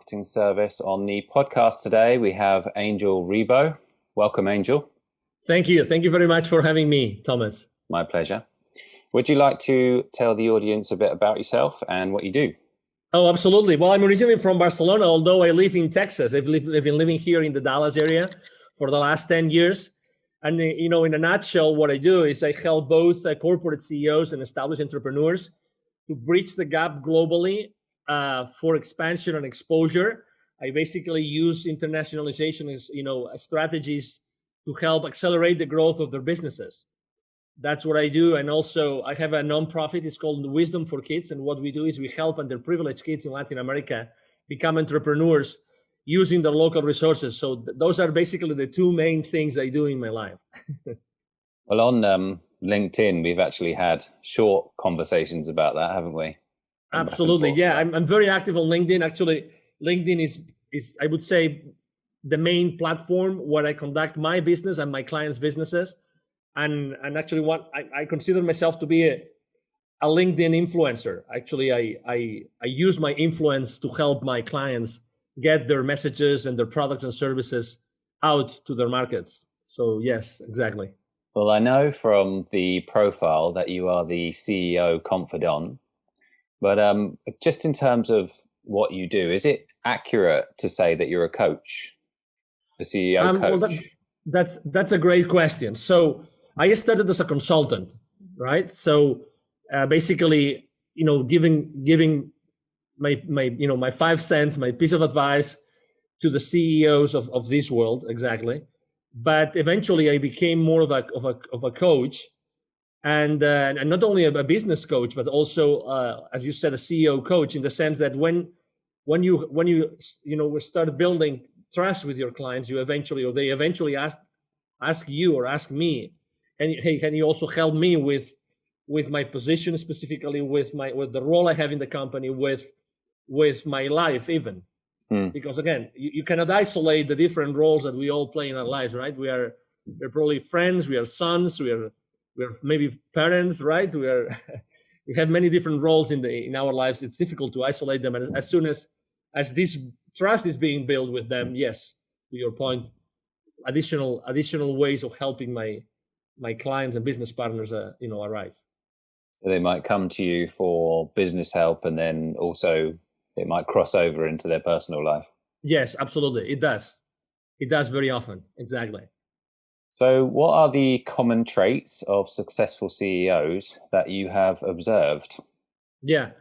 marketing service. On the podcast today, we have Angel Ribo. Welcome, Angel. Thank you. Thank you very much for having me, Thomas. My pleasure. Would you like to tell the audience a bit about yourself and what you do? Oh, absolutely. Well, I'm originally from Barcelona, although I live in Texas. I've been living here in the Dallas area for the last 10 years. And, in a nutshell, what I do is I help both corporate CEOs and established entrepreneurs to bridge the gap globally for expansion and exposure. I basically use internationalization as, strategies to help accelerate the growth of their businesses. That's what I do. And also I have a nonprofit. It's called Wisdom for Kids. And what we do is we help underprivileged kids in Latin America become entrepreneurs using their local resources. So those are basically the two main things I do in my life. Well, on LinkedIn, we've actually had short conversations about that, haven't we? Absolutely. Yeah, I'm very active on LinkedIn. Actually, LinkedIn is I would say the main platform where I conduct my business and my clients' businesses. And actually what I consider myself to be a LinkedIn influencer. Actually, I use my influence to help my clients get their messages and their products and services out to their markets. So yes, exactly. Well, I know from the profile that you are the CEO Confidant, but just in terms of what you do, is it accurate to say that you're a coach, a CEO coach? Well, that's a great question. So I started as a consultant, right? So basically, giving my 5 cents, my piece of advice to the CEOs of this world, exactly. But eventually, I became more of a coach, and not only a business coach, but also, as you said, a CEO coach, in the sense that when you start building trust with your clients, they eventually ask you or ask me, and hey, can you also help me with my position, specifically with the role I have in the company, with my life even. Because again, you cannot isolate the different roles that we all play in our lives, right? We're probably friends, we are sons, we're maybe parents, right? We have many different roles in our lives. It's difficult to isolate them, and as soon as this trust is being built with them, yes, to your point, additional ways of helping my clients and business partners arise. So they might come to you for business help, and then also it might cross over into their personal life. Yes, absolutely. It does very often. Exactly. So what are the common traits of successful CEOs that you have observed? Yeah.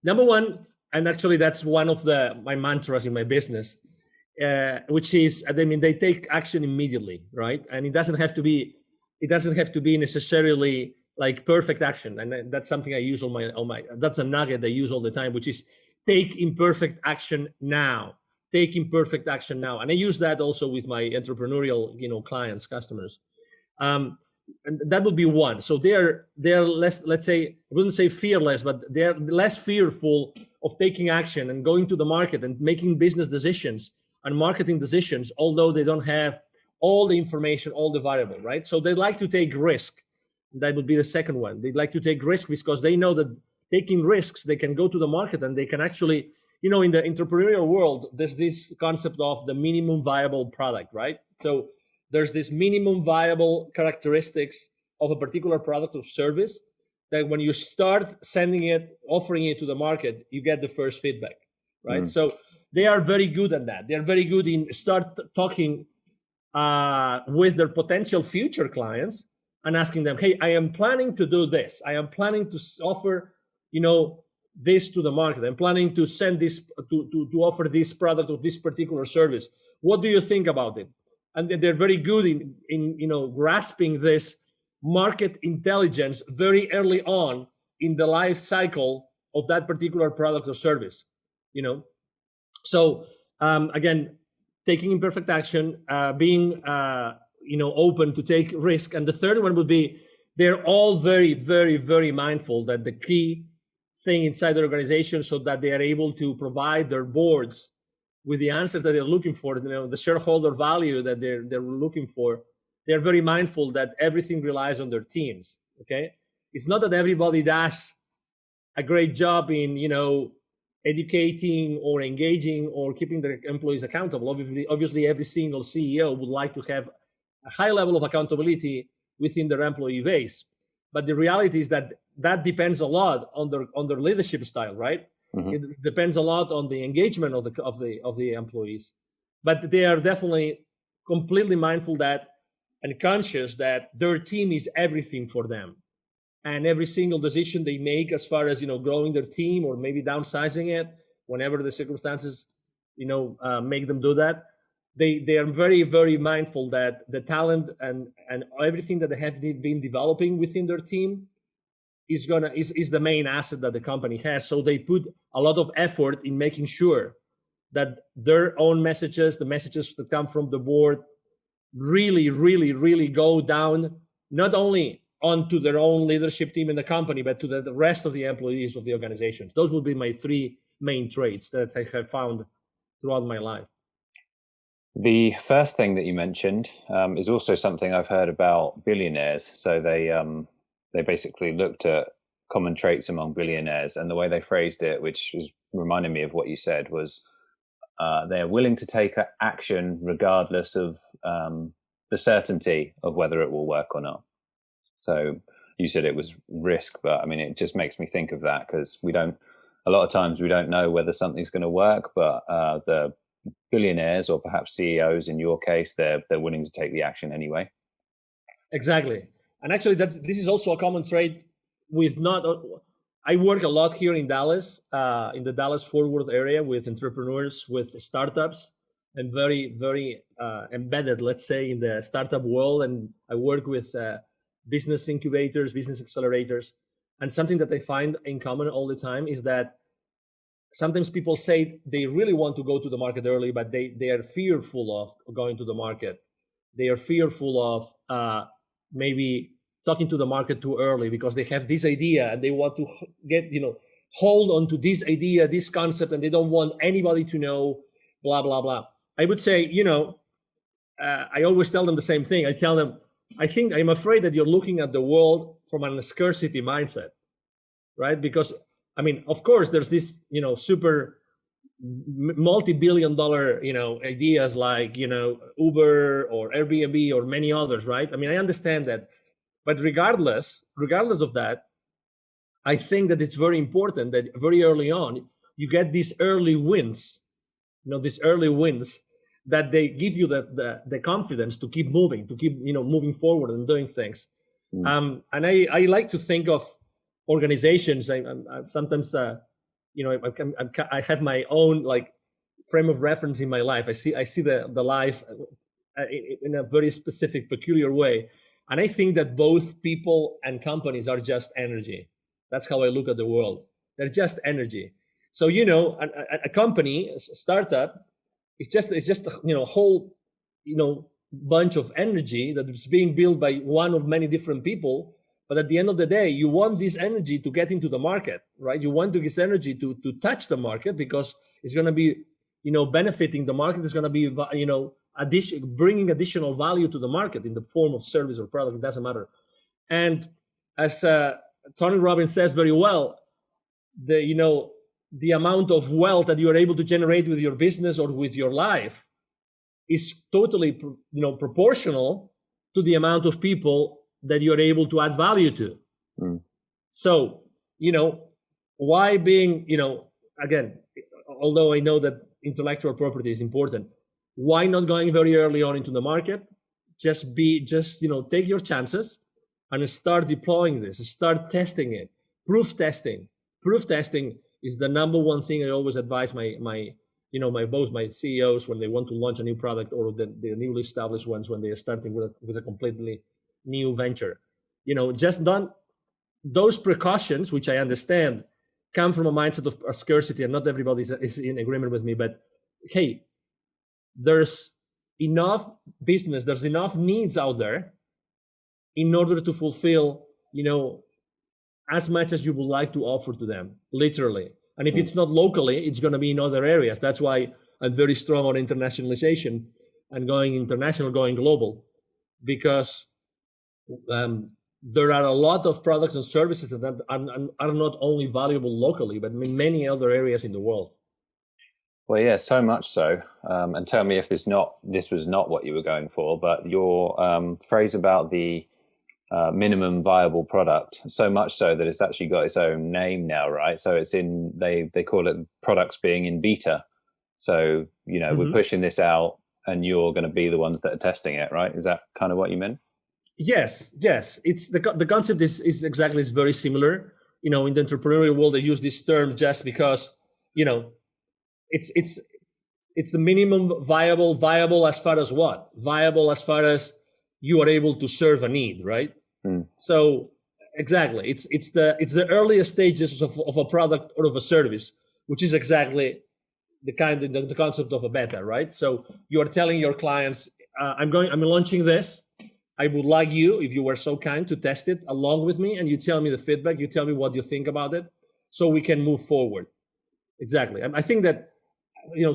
Number one, and actually that's one of my mantras in my business, which is, they take action immediately, right? And it doesn't have to be necessarily like perfect action. And that's something I use that's a nugget I use all the time, which is take imperfect action now. Take imperfect action now. And I use that also with my entrepreneurial, clients, customers. And that would be one. So they're less, let's say, I wouldn't say fearless, but they're less fearful of taking action and going to the market and making business decisions and marketing decisions, although they don't have all the information, all the variable, right? So they like to take risk. That would be the second one. They'd like to take risk because they know that taking risks, they can go to the market and they can actually, in the entrepreneurial world, there's this concept of the minimum viable product, right? So there's this minimum viable characteristics of a particular product or service that when you start offering it to the market, you get the first feedback, right? So they are very good at that. They're very good in start talking with their potential future clients and asking them, hey, I am planning to do this. I am planning to offer, this to the market. I'm planning to send this to offer this product or this particular service. What do you think about it? And they're very good in grasping this market intelligence very early on in the life cycle of that particular product or service. So again, taking imperfect action, being open to take risk. And the third one would be they're all very, very, very mindful that the key thing inside the organization, so that they are able to provide their boards with the answers that they're looking for, the shareholder value that they're looking for. They're very mindful that everything relies on their teams. Okay, it's not that everybody does a great job in educating or engaging or keeping their employees accountable. Obviously, every single CEO would like to have a high level of accountability within their employee base. But the reality is that that depends a lot on their leadership style, right? Hmm. It depends a lot on the engagement of the employees. But they are definitely completely mindful that and conscious that their team is everything for them, and every single decision they make as far as growing their team or maybe downsizing it whenever the circumstances make them do that, they are very, very mindful that the talent and everything that they have been developing within their team is the main asset that the company has. So they put a lot of effort in making sure that their own messages, the messages that come from the board, really, really, really go down, not only onto their own leadership team in the company, but to the rest of the employees of the organizations. Those would be my three main traits that I have found throughout my life. The first thing that you mentioned is also something I've heard about billionaires. So they basically looked at common traits among billionaires, and the way they phrased it, which is reminding me of what you said, was they're willing to take action regardless of the certainty of whether it will work or not. So you said it was risk, but I mean, it just makes me think of that because a lot of times we don't know whether something's going to work, but the billionaires or perhaps CEOs in your case, they're willing to take the action anyway. Exactly. And actually, this is also a common trait with not. I work a lot here in Dallas, in the Dallas Fort Worth area, with entrepreneurs, with startups, and very, very embedded, let's say, in the startup world. And I work with business incubators, business accelerators. And something that I find in common all the time is that sometimes people say they really want to go to the market early, but they are fearful of going to the market. They are fearful of maybe talking to the market too early because they have this idea and they want to get, hold on to this idea, this concept, and they don't want anybody to know, blah, blah, blah. I would say, I always tell them the same thing. I tell them, I'm afraid that you're looking at the world from a scarcity mindset, right? Because, I mean, of course, there's this, super multi-billion dollar, ideas like, Uber or Airbnb or many others, right? I mean, I understand that. But regardless of that, I think that it's very important that very early on, you get these early wins, that they give you the confidence to keep moving, to keep, moving forward and doing things. And I like to think of organizations. I sometimes, I have my own like frame of reference in my life. I see the life in a very specific, peculiar way. And I think that both people and companies are just energy. That's how I look at the world. They're just energy. So, a company, a startup, it's just a whole, bunch of energy that is being built by one of many different people. But at the end of the day, you want this energy to get into the market, right? You want this energy to touch the market because it's going to be, benefiting the market. It's going to be, bringing additional value to the market in the form of service or product. It doesn't matter. And as Tony Robbins says very well, the amount of wealth that you are able to generate with your business or with your life is totally, proportional to the amount of people that you're able to add value to. So, why being, again, although I know that intellectual property is important, why not going very early on into the market? Just take your chances and start deploying this, start testing it. Proof testing is the number one thing I always advise both my CEOs when they want to launch a new product or the newly established ones when they are starting with a completely new venture. Just don't, those precautions, which I understand come from a mindset of scarcity, and not everybody is in agreement with me, but hey, there's enough business, there's enough needs out there in order to fulfill, as much as you would like to offer to them, literally. And if it's not locally, it's going to be in other areas. That's why I'm very strong on internationalization and going international, going global, because there are a lot of products and services that are not only valuable locally, but in many other areas in the world. Well, yeah, so much so. And tell me if this was not what you were going for, but your phrase about the minimum viable product, so much so that it's actually got its own name now, right? So it's in they call it products being in beta. So, we're Mm-hmm. pushing this out and you're going to be the ones that are testing it, right? Is that kind of what you meant? Yes, yes. It's the concept is exactly is very similar. In the entrepreneurial world, they use this term just because you know it's it's it's the minimum viable as far as what? Viable as far as you are able to serve a need, right? Mm. So exactly, it's the earliest stages of a product or of a service, which is exactly the concept of a beta, right? So you are telling your clients, I'm launching this. I would like you, if you were so kind, to test it along with me, and you tell me the feedback. You tell me what you think about it, so we can move forward. Exactly. I think that you know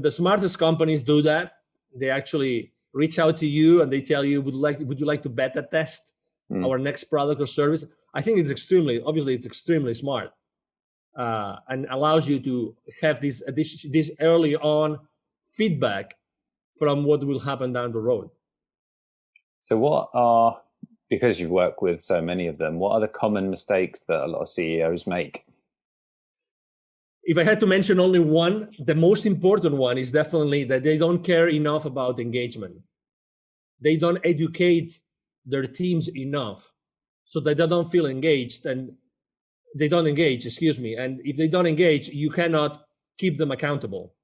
the smartest companies do that. They actually reach out to you and they tell you, would you like to beta test Mm. our next product or service? I think it's extremely smart, and allows you to have this early on feedback from what will happen down the road. So because you've worked with so many of them, what are the common mistakes that a lot of CEOs make? If I had to mention only one, the most important one is definitely that they don't care enough about engagement. They don't educate their teams enough so that they don't feel engaged, and they don't engage, excuse me. And if they don't engage, you cannot keep them accountable.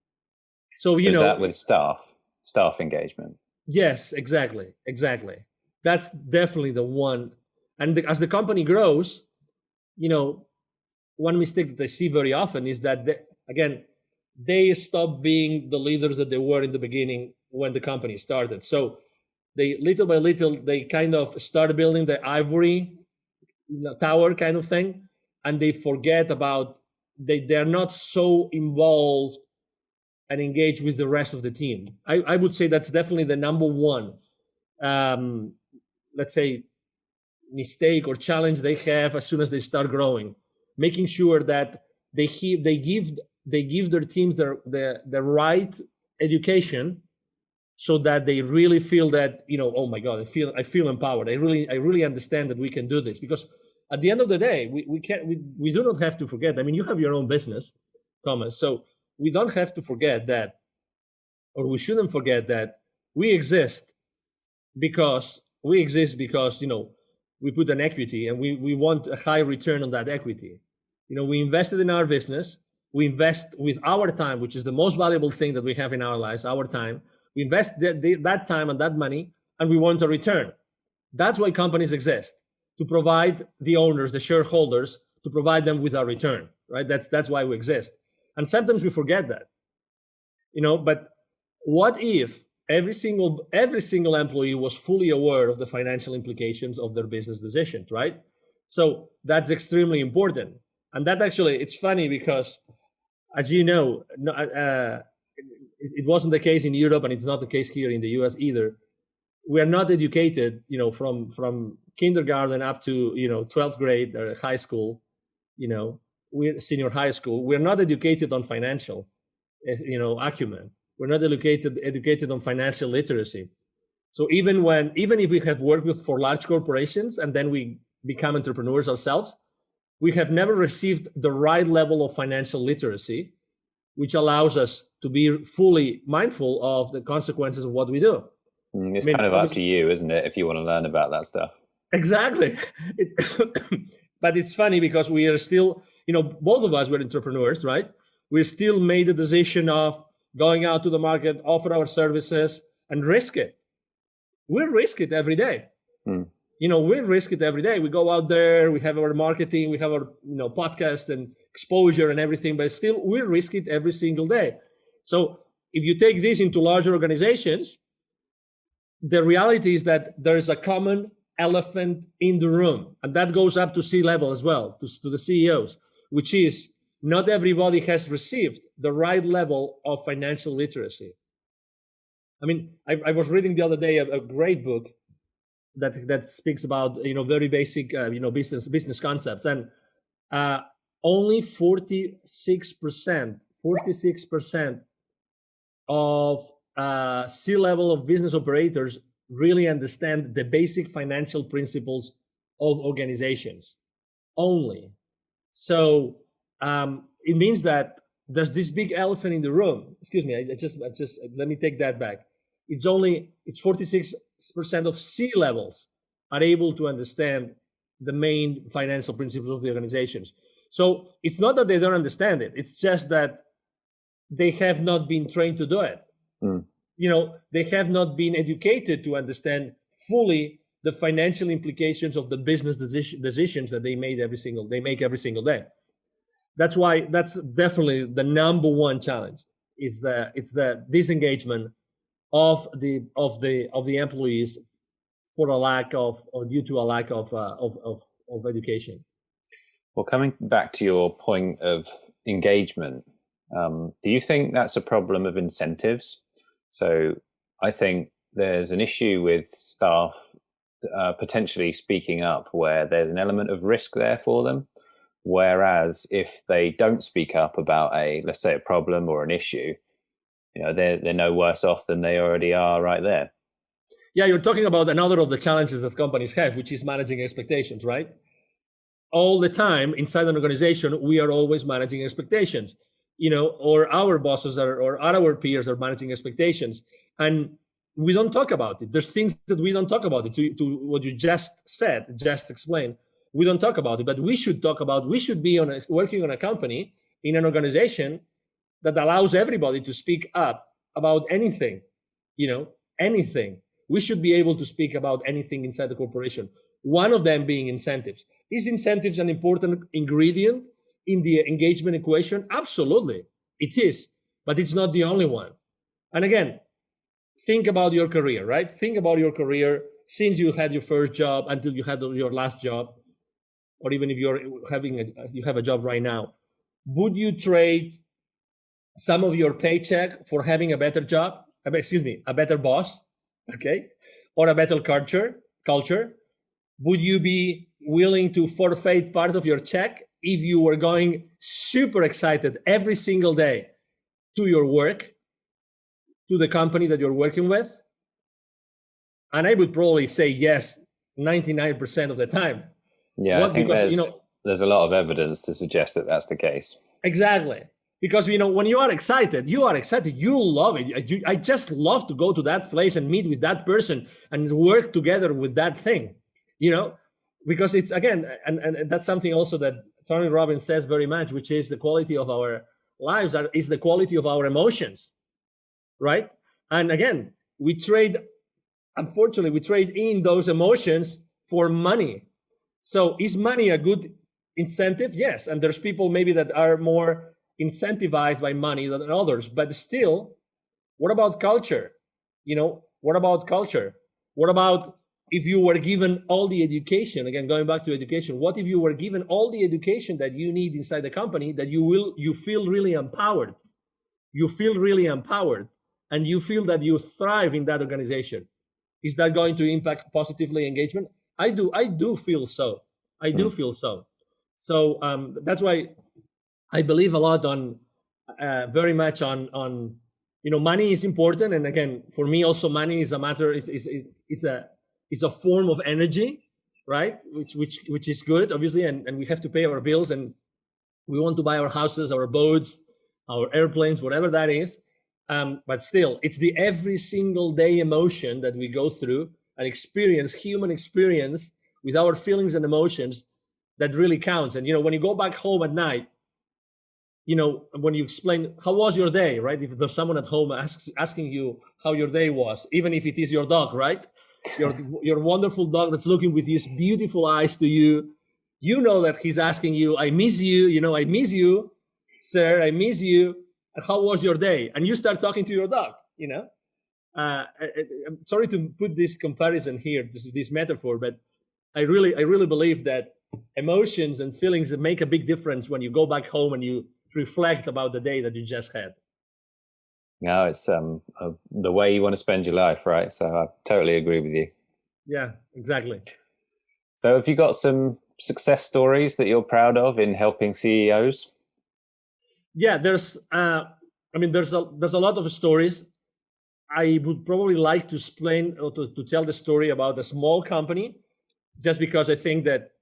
So, So is that with staff engagement? yes, exactly, exactly. That's definitely the one. And as the company grows, you know, one mistake that I see very often is that again, they stop being the leaders that they were in the beginning when the company started. So they little by little they kind of start building the ivory tower kind of thing, and they forget about they're not so involved and engaged with the rest of the team. I would say that's definitely the number one, um, let's say, mistake or challenge they have as soon as they start growing, making sure that they give their teams the right education, so that they really feel that, oh my god, I feel empowered. I really understand that we can do this. Because at the end of the day, we do not have to forget. I mean, you have your own business, Thomas, so we don't have to forget that, or we shouldn't forget that we exist because we put an equity, and we want a high return on that equity. We invested in our business. We invest with our time, which is the most valuable thing that we have in our lives, our time. We invest that time and that money, and we want a return. That's why companies exist, to provide the owners, the shareholders, to provide them with a return, right? That's why we exist. And sometimes we forget that, but what if every single employee was fully aware of the financial implications of their business decisions, right? So that's extremely important. And that actually, it's funny because, as you know, it wasn't the case in Europe, and it's not the case here in the US either. We are not educated, from kindergarten up to 12th grade or high school. We're senior high school. We're not educated on financial, acumen. We're not educated on financial literacy. So even if we have worked for large corporations and then we become entrepreneurs ourselves, we have never received the right level of financial literacy, which allows us to be fully mindful of the consequences of what we do. I It's mean, kind of up to obviously, you, isn't it, if you want to learn about that stuff? exactly. It's but it's funny because we are still, both of us were entrepreneurs, right? We still made the decision of going out to the market, offer our services, and risk it. We risk it every day. Mm. We risk it every day. We go out there, we have our marketing, we have our podcast and exposure and everything, but still we risk it every single day. So if you take this into larger organizations, the reality is that there is a common elephant in the room, and that goes up to C-level as well, to the CEOs, which is not everybody has received the right level of financial literacy. I mean, I was reading the other day a great book that speaks about very basic business concepts, and uh, only 46% of C-level of business operators really understand the basic financial principles of organizations. Only. So it means that there's this big elephant in the room. Excuse me, I just let me take that back. It's 46% of C-levels are able to understand the main financial principles of the organizations. So it's not that they don't understand it. It's just that they have not been trained to do it. Mm. They have not been educated to understand fully the financial implications of the business decisions that they make every single day. That's why that's definitely the number one challenge. It's the disengagement of the employees for a lack of, or due to a lack of education. Well, coming back to your point of engagement, do you think that's a problem of incentives? So I think there's an issue with staff potentially speaking up where there's an element of risk there for them. Whereas if they don't speak up about let's say a problem or an issue, they're no worse off than they already are right there. Yeah, you're talking about another of the challenges that companies have, which is managing expectations, right? All the time inside an organization, we are always managing expectations, or our bosses or our peers are managing expectations, and we don't talk about it. There's things that we don't talk about it. To what you just said, just explained, we don't talk about it, but we should talk about. We should be working on a company, in an organization that allows everybody to speak up about anything, anything. We should be able to speak about anything inside the corporation. One of them being incentives. Is incentives an important ingredient in the engagement equation? Absolutely, it is, but it's not the only one. And again, think about your career, right? Think about your career since you had your first job until you had your last job, or even if you have a job right now. Would you trade some of your paycheck for having a better job? A better boss, okay, or a better culture? Would you be willing to forfeit part of your check if you were going super excited every single day to your work, to the company that you're working with? And I would probably say yes, 99% of the time. Yeah, I think there's a lot of evidence to suggest that that's the case. Exactly. Because, when you are excited, you love it. I just love to go to that place and meet with that person and work together with that thing, because it's, again, and that's something also that Tony Robbins says very much, which is the quality of our lives is the quality of our emotions, right? And again, unfortunately, we trade in those emotions for money. So is money a good incentive? Yes. And there's people maybe that are more incentivized by money than others, but still, what about culture? What about culture? What about if you were given all the education? Again, going back to education, what if you were given all the education that you need inside the company, that you feel really empowered, and you feel that you thrive in that organization? Is that going to impact positively engagement? I do feel so. So that's why I believe a lot on very much on money is important. And again, for me also, money is a matter, is a form of energy, right? Which is good, obviously, and we have to pay our bills, and we want to buy our houses, our boats, our airplanes, whatever that is. But still, it's the every single day emotion that we go through and experience, human experience, with our feelings and emotions, that really counts. And when you go back home at night, when you explain how was your day, right? If there's someone at home asking you how your day was, even if it is your dog, right? Your wonderful dog that's looking with his beautiful eyes to you, that he's asking you, I miss you, I miss you, sir, I miss you. How was your day? And you start talking to your dog, I'm sorry to put this comparison here, this metaphor, but I really believe that emotions and feelings make a big difference when you go back home and you reflect about the day that you just had. No, it's the way you want to spend your life, right? So I totally agree with you. Yeah, exactly. So have you got some success stories that you're proud of in helping CEOs? Yeah, there's a lot of stories. I would probably like to explain or to tell the story about a small company, just because I think that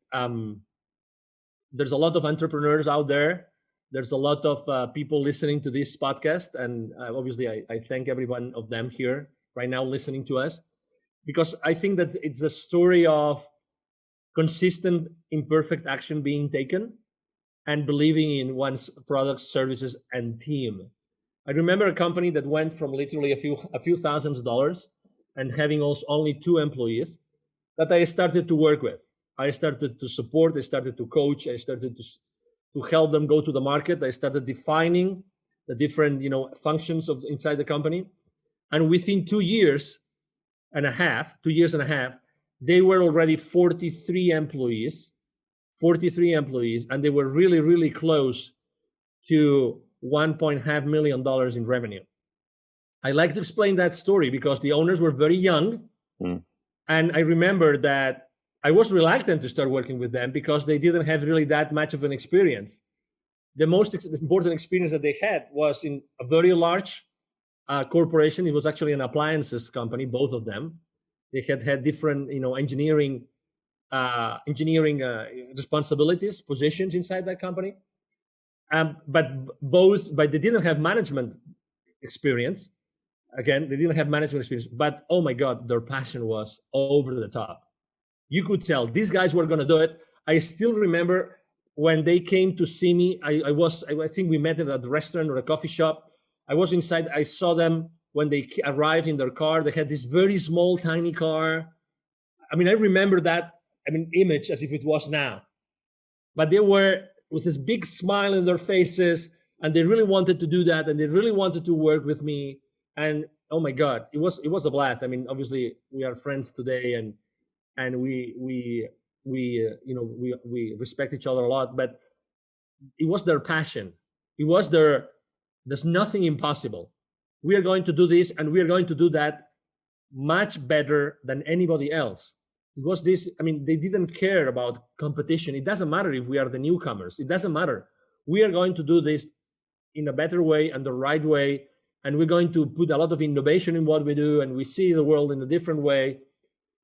there's a lot of entrepreneurs out there. There's a lot of people listening to this podcast, and obviously, I thank every one of them here right now listening to us, because I think that it's a story of consistent, imperfect action being taken and believing in one's products, services, and team. I remember a company that went from literally a few thousands of dollars and having also only 2 employees that I started to work with. I started to support, I started to coach, I started to help them go to the market. I started defining the different, functions of inside the company. And within 2 years and a half, they were already 43 employees, and they were really, really close to $1.5 million in revenue. I like to explain that story because the owners were very young. Mm. And I remember that I was reluctant to start working with them because they didn't have really that much of an experience. The most important experience that they had was in a very large corporation. It was actually an appliances company, both of them. They had different, engineering responsibilities, positions inside that company. But they didn't have management experience. Again, they didn't have management experience. But oh my God, their passion was over the top. You could tell these guys were going to do it. I still remember when they came to see me. I think we met at a restaurant or a coffee shop. I was inside. I saw them when they arrived in their car. They had this very small, tiny car. I mean, I remember that. I mean, image as if it was now. But they were with this big smile in their faces, and they really wanted to do that, and they really wanted to work with me. And oh my God, it was a blast. I mean, obviously we are friends today, and we respect each other a lot. But it was their passion. It was there's nothing impossible. We are going to do this, and we are going to do that much better than anybody else. It was this. I mean, they didn't care about competition. It doesn't matter if we are the newcomers. It doesn't matter. We are going to do this in a better way and the right way, and we're going to put a lot of innovation in what we do, and we see the world in a different way.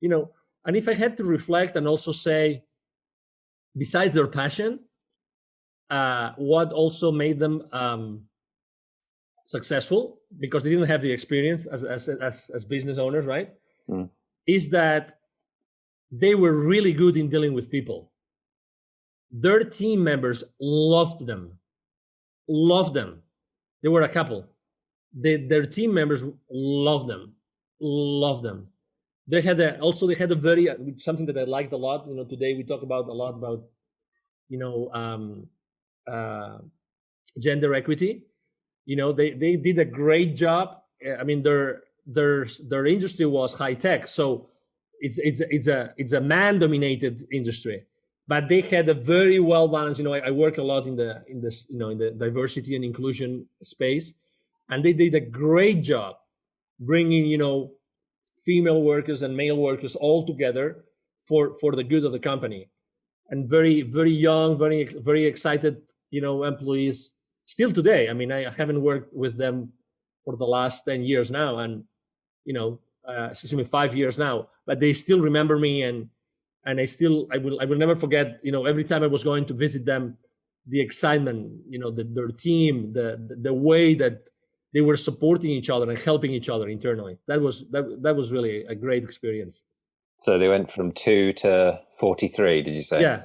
And if I had to reflect and also say, besides their passion, what also made them successful, because they didn't have the experience as business owners, right? Mm. Is that they were really good in dealing with people. Their team members loved them. They were a couple. Their team members loved them. They had a very something that I liked a lot. Today we talk about a lot about uh, gender equity. They did a great job. I mean, their industry was high tech, so it's a man dominated industry, but they had a very well balanced. I work a lot in the diversity and inclusion space, and they did a great job bringing female workers and male workers all together for the good of the company. And very, very young, very, very excited employees still today. I mean, I haven't worked with them for the last 10 years now, and 5 years now, but they still remember me, and I will never forget. Every time I was going to visit them, the excitement, their team, the way that they were supporting each other and helping each other internally. That was really a great experience. So they went from 2 to 43, did you say? Yeah,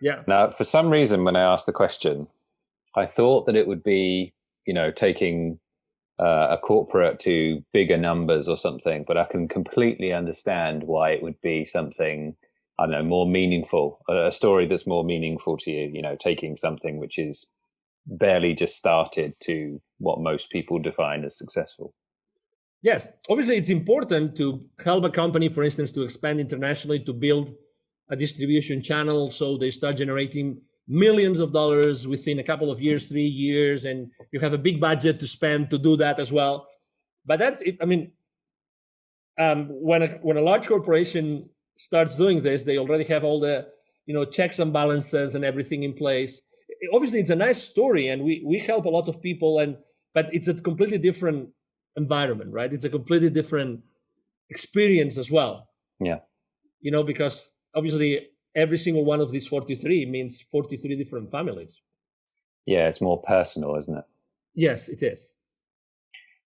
yeah. Now, for some reason, when I asked the question, I thought that it would be, taking a corporate to bigger numbers or something, but I can completely understand why it would be something, I don't know, more meaningful, a story that's more meaningful to you, taking something which is barely just started to what most people define as successful. Yes, obviously it's important to help a company, for instance, to expand internationally, to build a distribution channel so they start generating millions of dollars within a couple of years, 3 years, and you have a big budget to spend to do that as well. But that's it. I mean, when a large corporation starts doing this, they already have all the checks and balances and everything in place. Obviously, it's a nice story, and we help a lot of people, but it's a completely different environment, right? It's a completely different experience as well. Yeah. Because obviously every single one of these 43 means 43 different families. Yeah, it's more personal, isn't it? Yes, it is.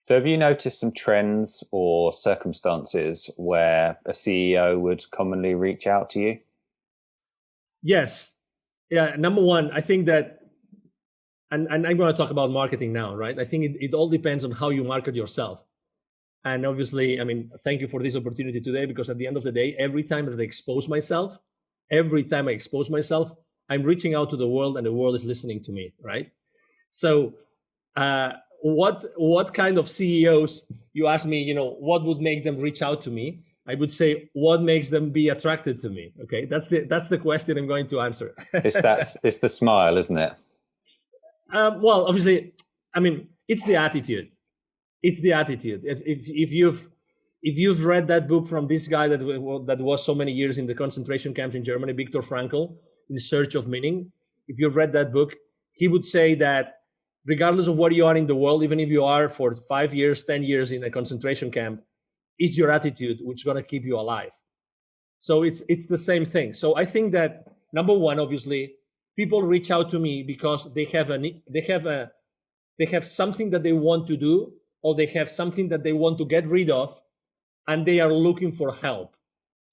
So have you noticed some trends or circumstances where a CEO would commonly reach out to you? Yes. Yeah. Number one, I think that, and I'm going to talk about marketing now, right? I think it all depends on how you market yourself. And obviously, I mean, thank you for this opportunity today, because at the end of the day, every time that I expose myself, I'm reaching out to the world, and the world is listening to me, right? So what kind of CEOs, you ask me, what would make them reach out to me? I would say, what makes them be attracted to me? Okay, that's the question I'm going to answer. It's the smile, isn't it? Well, obviously, I mean, it's the attitude. It's the attitude. If you've read that book from this guy that was so many years in the concentration camps in Germany, Viktor Frankl, In Search of Meaning, if you've read that book, he would say that regardless of where you are in the world, even if you are for 5 years, 10 years in a concentration camp, it's your attitude which is going to keep you alive. So it's the same thing. So I think that number one, obviously, people reach out to me because they have something that they want to do, or they have something that they want to get rid of, and they are looking for help.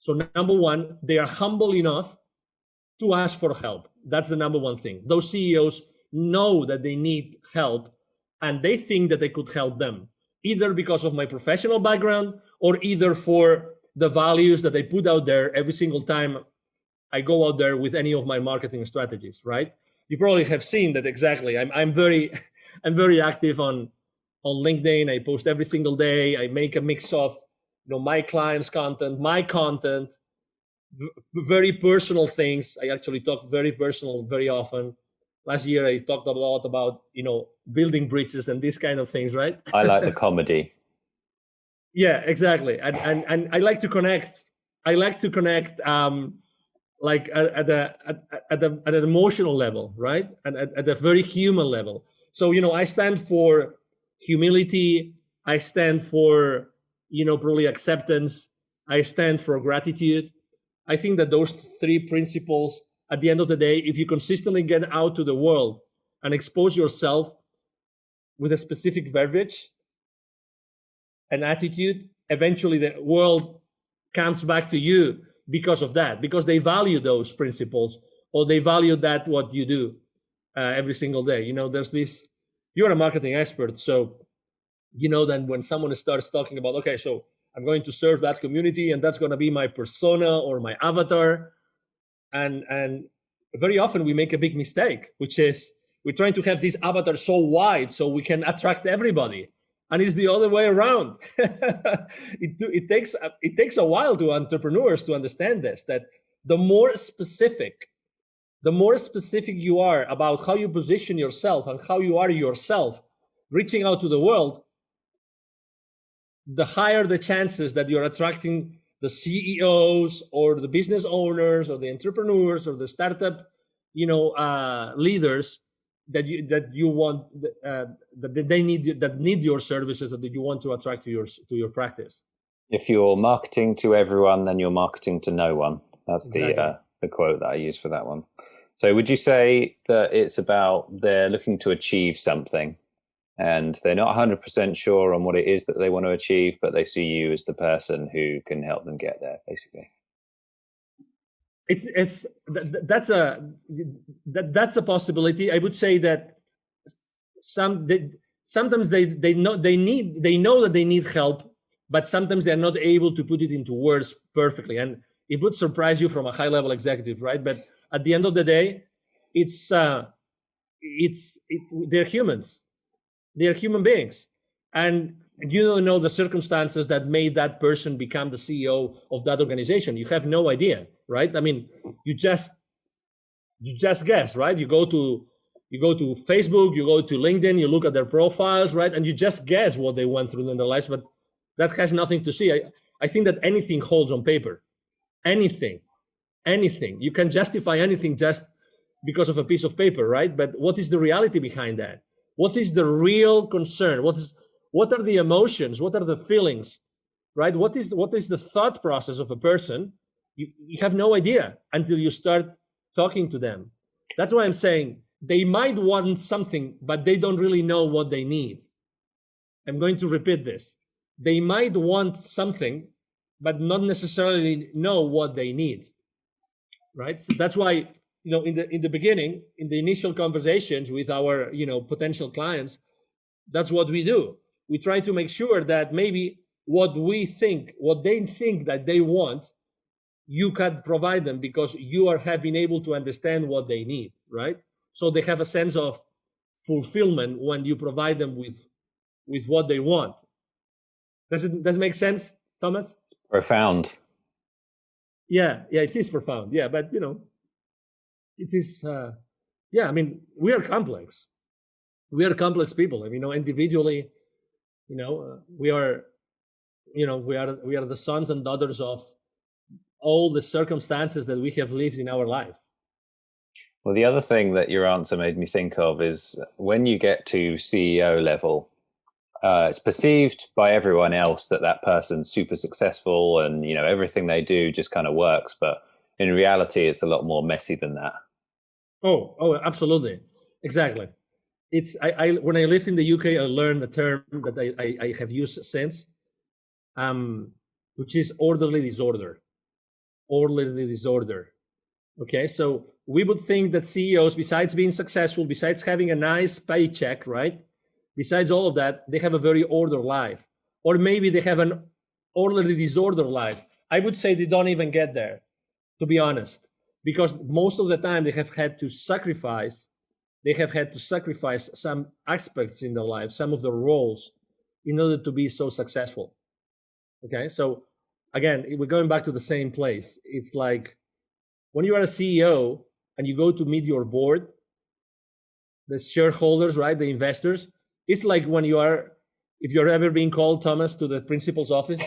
So number one, they are humble enough to ask for help. That's the number one thing. Those CEOs know that they need help, and they think that they could help them, either because of my professional background, or either for the values that I put out there every single time I go out there with any of my marketing strategies, right? You probably have seen that exactly. I'm very active on LinkedIn. I post every single day. I make a mix of my clients' content, my content, very personal things. I actually talk very personal very often. Last year I talked a lot about building bridges and these kind of things, right? I like the comedy. Yeah, exactly. And I like to connect. Like at an emotional level, right? And at a very human level. So I stand for humility. I stand for probably acceptance. I stand for gratitude. I think that those three principles, at the end of the day, if you consistently get out to the world and expose yourself with a specific verbiage and attitude, eventually the world comes back to you because of that, because they value those principles, or they value that what you do every single day. There's this, you're a marketing expert, so then when someone starts talking about, okay, so I'm going to serve that community, and that's going to be my persona or my avatar, and very often we make a big mistake, which is we're trying to have this avatar so wide so we can attract everybody, and it's the other way around. It takes a while to entrepreneurs to understand this, that the more specific you are about how you position yourself and how you are yourself reaching out to the world, the higher the chances that you're attracting the CEOs or the business owners or the entrepreneurs or the startup, leaders that you want, that they need your services, that you want to attract to your practice. If you're marketing to everyone, then you're marketing to no one. That's exactly the quote that I use for that one. So would you say that it's about they're looking to achieve something, and they're not 100% sure on what it is that they want to achieve, but they see you as the person who can help them get there, basically? That's a possibility. I would say that sometimes they know that they need help, but sometimes they're not able to put it into words perfectly, and it would surprise you from a high level executive, right? But at the end of the day, it's they're humans. They are human beings, and you don't know the circumstances that made that person become the CEO of that organization. You have no idea, right? I mean, you just guess, right? You go to Facebook, you go to LinkedIn, you look at their profiles, right? And you just guess what they went through in their lives, but that has nothing to see. I think that anything holds on paper. Anything. You can justify anything just because of a piece of paper, right? But what is the reality behind that? What is the real concern? What are the emotions? What are the feelings? Right? What is the thought process of a person? You have no idea until you start talking to them. That's why I'm saying they might want something, but they don't really know what they need. I'm going to repeat this. They might want something, but not necessarily know what they need. Right? So that's why, in the beginning, in the initial conversations with our, potential clients, that's what we do. We try to make sure that maybe what they think that they want, you can provide them because you have been able to understand what they need, right? So they have a sense of fulfillment when you provide them with what they want. Does it make sense, Thomas? Profound. Yeah, it is profound. Yeah, but it is. Yeah, I mean, we are complex. We are complex people. I mean, individually, we are, we are the sons and daughters of all the circumstances that we have lived in our lives. Well, the other thing that your answer made me think of is when you get to CEO level, it's perceived by everyone else that person's super successful and everything they do just kind of works, but in reality it's a lot more messy than that. Oh, absolutely, exactly. It's I when I lived in the UK, I learned a term that I have used since, which is orderly disorder. Orderly disorder. Okay, so we would think that CEOs, besides being successful, besides having a nice paycheck, right? Besides all of that, they have a very ordered life. Or maybe they have an orderly disorder life. I would say they don't even get there, to be honest, because most of the time they have had to sacrifice some aspects in their life, some of the roles, in order to be so successful. Okay, so again, we're going back to the same place. It's like when you are a CEO and you go to meet your board, the shareholders, right, the investors, it's like when if you're ever being called, Thomas, to the principal's office,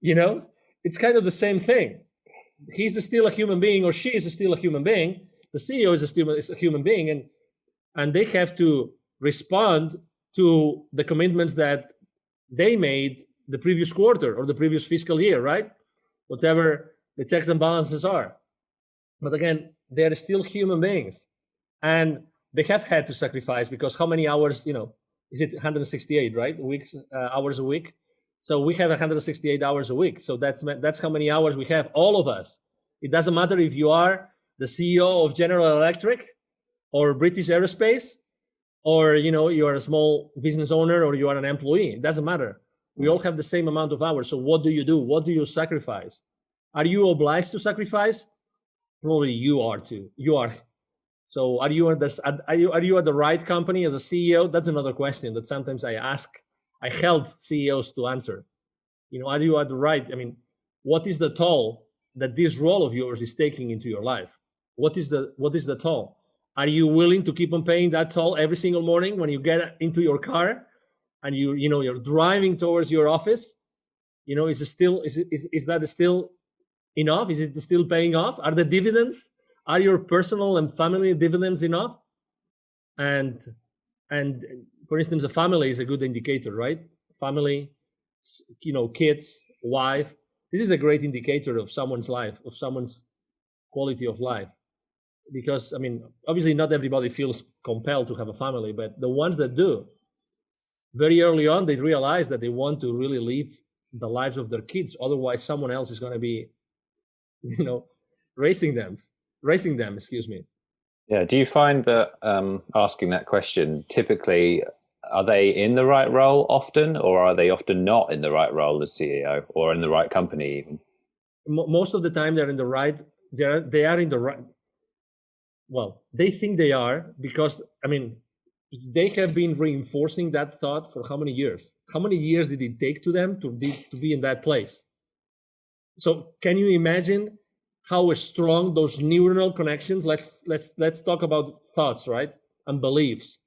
it's kind of the same thing. He's still a human being, or she is still a human being. The CEO is a human being, and they have to respond to the commitments that they made the previous quarter or the previous fiscal year, right? Whatever the checks and balances are. But again, they are still human beings, and they have had to sacrifice, because how many hours, is it 168, right? Hours a week. So we have 168 hours a week. So that's how many hours we have, all of us. It doesn't matter if you are the CEO of General Electric or British Aerospace, or you are a small business owner, or you are an employee. It doesn't matter. We all have the same amount of hours. So what do you do? What do you sacrifice? Are you obliged to sacrifice? Probably you are too. You are. So are you at the right company as a CEO? That's another question that sometimes I ask. I help CEOs to answer. Are you at the right? I mean, what is the toll that this role of yours is taking into your life? What is the toll? Are you willing to keep on paying that toll every single morning when you get into your car and you're driving towards your office? Is that still enough? Is it still paying off? Are the dividends, are your personal and family dividends enough? And for instance, a family is a good indicator, right? Family, kids, wife. This is a great indicator of someone's life, of someone's quality of life. Because, I mean, obviously not everybody feels compelled to have a family, but the ones that do, very early on, they realize that they want to really live the lives of their kids. Otherwise, someone else is going to be, raising them, excuse me. Yeah. Do you find that asking that question, typically, are they in the right role often, or are they often not in the right role as CEO, or in the right company even? Most of the time they're in the right, they are in the right. Well, they think they are, because, I mean, they have been reinforcing that thought for how many years? How many years did it take to them to be in that place? So can you imagine how strong those neuronal connections? Let's talk about thoughts, right, and beliefs.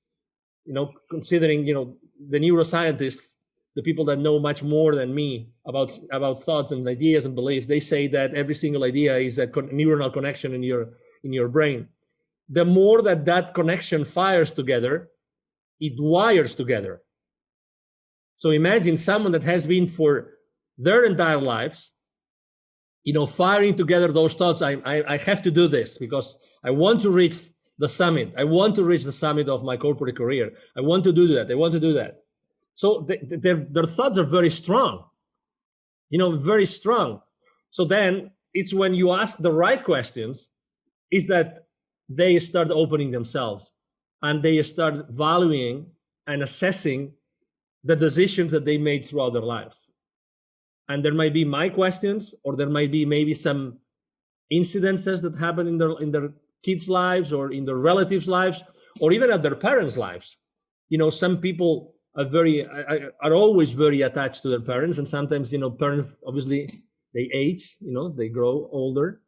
Considering the neuroscientists, the people that know much more than me about thoughts and ideas and beliefs, they say that every single idea is a neuronal connection in your brain. The more that connection fires together, it wires together. So imagine someone that has been for their entire lives, firing together those thoughts. I have to do this because I want to reach the summit. I want to reach the summit of my corporate career. I want to do that. I want to do that. So their thoughts are very strong, very strong. So then it's when you ask the right questions is that they start opening themselves and they start valuing and assessing the decisions that they made throughout their lives. And there might be my questions, or there might be maybe some incidences that happen in their kids' lives or in their relatives' lives, or even at their parents' lives. Some people are always very attached to their parents, and sometimes parents obviously they age, they grow older,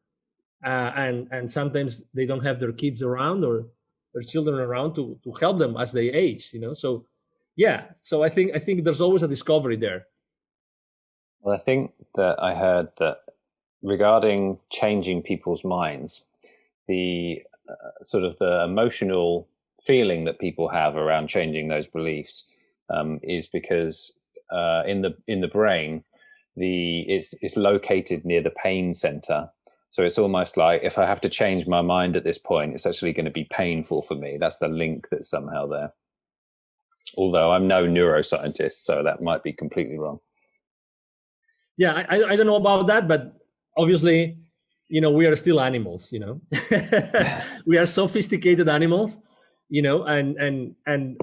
and sometimes they don't have their kids around or their children around to help them as they age. So yeah, so I think there's always a discovery there. Well, I think that I heard that regarding changing people's minds, the sort of the emotional feeling that people have around changing those beliefs is because in the brain, it's located near the pain center. So it's almost like if I have to change my mind at this point, it's actually going to be painful for me. That's the link that's somehow there. Although I'm no neuroscientist, so that might be completely wrong. Yeah, I don't know about that, but obviously, we are still animals, we are sophisticated animals, and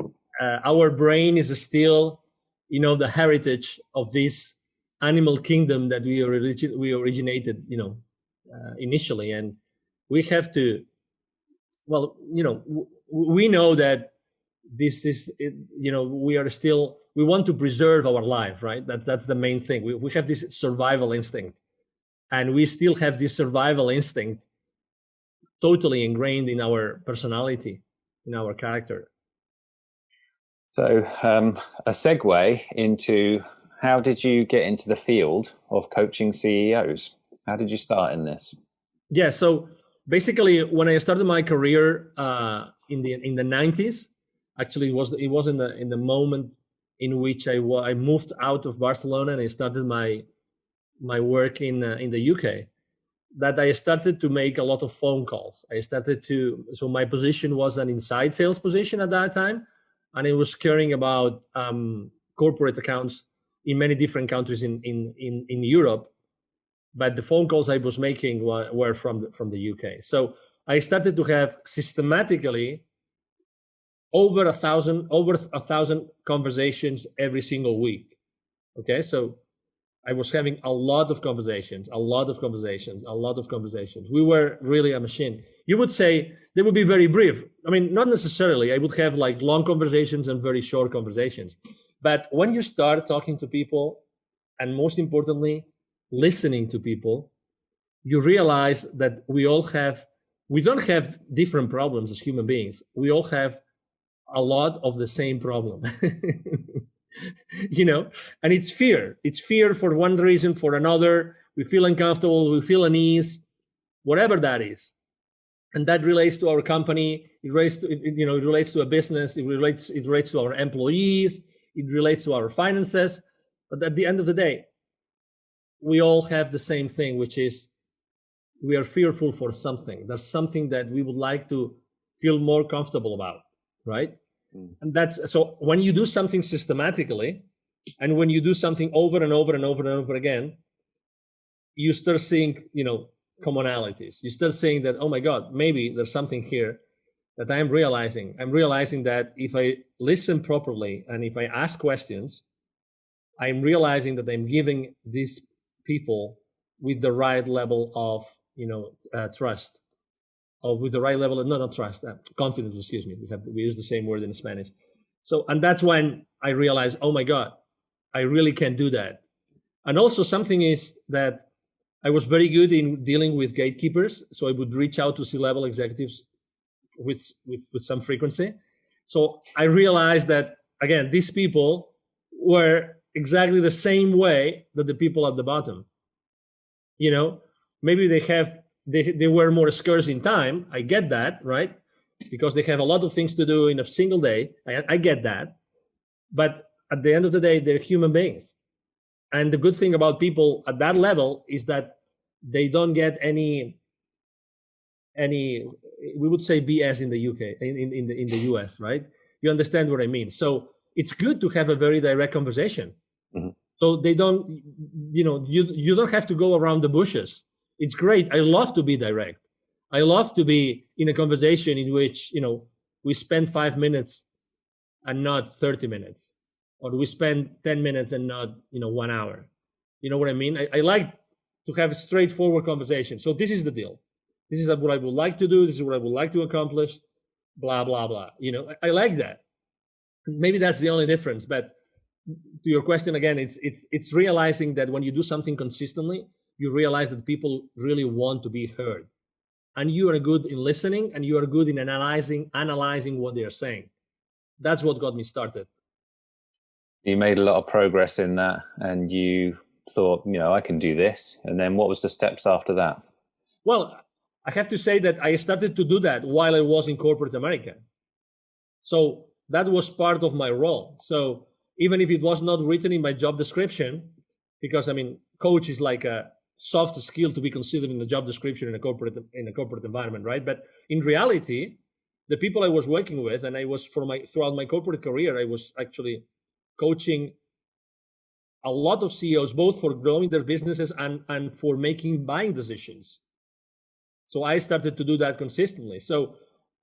our brain is still, the heritage of this animal kingdom that we originated, initially. And we have to, well, we know that this is, we want to preserve our life, right? That's the main thing. We have this survival instinct, and we still have this survival instinct totally ingrained in our personality, in our character. So a segue into, how did you get into the field of coaching CEOs? How did you start in this? Yeah, so basically, when I started my career in the 90s, actually it was in the moment in which I moved out of Barcelona and I started my work in the UK, that I started to make a lot of phone calls. So my position was an inside sales position at that time, and it was caring about corporate accounts in many different countries in Europe. But the phone calls I was making were from the UK. So I started to have systematically over a thousand conversations every single week. Okay, so I was having a lot of conversations. We were really a machine. You would say they would be very brief. I mean, not necessarily. I would have like long conversations and very short conversations. But when you start talking to people, and most importantly, listening to people, you realize that we don't have different problems as human beings. We all have a lot of the same problem. And it's fear for one reason, for another. We feel uncomfortable, we feel unease, whatever that is. And that relates to our company, it relates to a business, it relates to our employees, it relates to our finances. But at the end of the day, we all have the same thing, which is we are fearful for something. There's something that we would like to feel more comfortable about, right? And that's, so when you do something systematically, and when you do something over and over and over and over again, you start seeing, commonalities. You start saying that, oh my God, maybe there's something here that I'm realizing. I'm realizing that if I listen properly and if I ask questions, I'm realizing that I'm giving these people with the right level of, trust, or with the right level of, not trust, confidence, excuse me. We use the same word in Spanish. So, and that's when I realized, oh my God, I really can do that. And also something is that I was very good in dealing with gatekeepers. So I would reach out to C-level executives with some frequency. So I realized that, again, these people were, exactly the same way that the people at the bottom. You know, maybe they were more scarce in time. I get that, right? Because they have a lot of things to do in a single day. I get that. But at the end of the day, they're human beings. And the good thing about people at that level is that they don't get any we would say BS in the UK, in the US, right? You understand what I mean? So it's good to have a very direct conversation. Mm-hmm. So they don't, you don't have to go around the bushes. It's great. I love to be direct. I love to be in a conversation in which, we spend 5 minutes and not 30 minutes, or we spend 10 minutes and not, 1 hour. You know what I mean? I like to have a straightforward conversation. So this is the deal. This is what I would like to do. This is what I would like to accomplish, blah, blah, blah. I like that. Maybe that's the only difference. But to your question again, it's realizing that when you do something consistently, you realize that people really want to be heard. And you are good in listening, and you are good in analyzing what they are saying. That's what got me started. You made a lot of progress in that, and you thought, I can do this. And then what was the steps after that? Well, I have to say that I started to do that while I was in corporate America. So that was part of my role. So even if it was not written in my job description, because coach is like a soft skill to be considered in the job description in a corporate environment, right? But in reality, the people I was working with, and I was throughout my corporate career, I was actually coaching a lot of CEOs, both for growing their businesses and for making buying decisions. So I started to do that consistently. So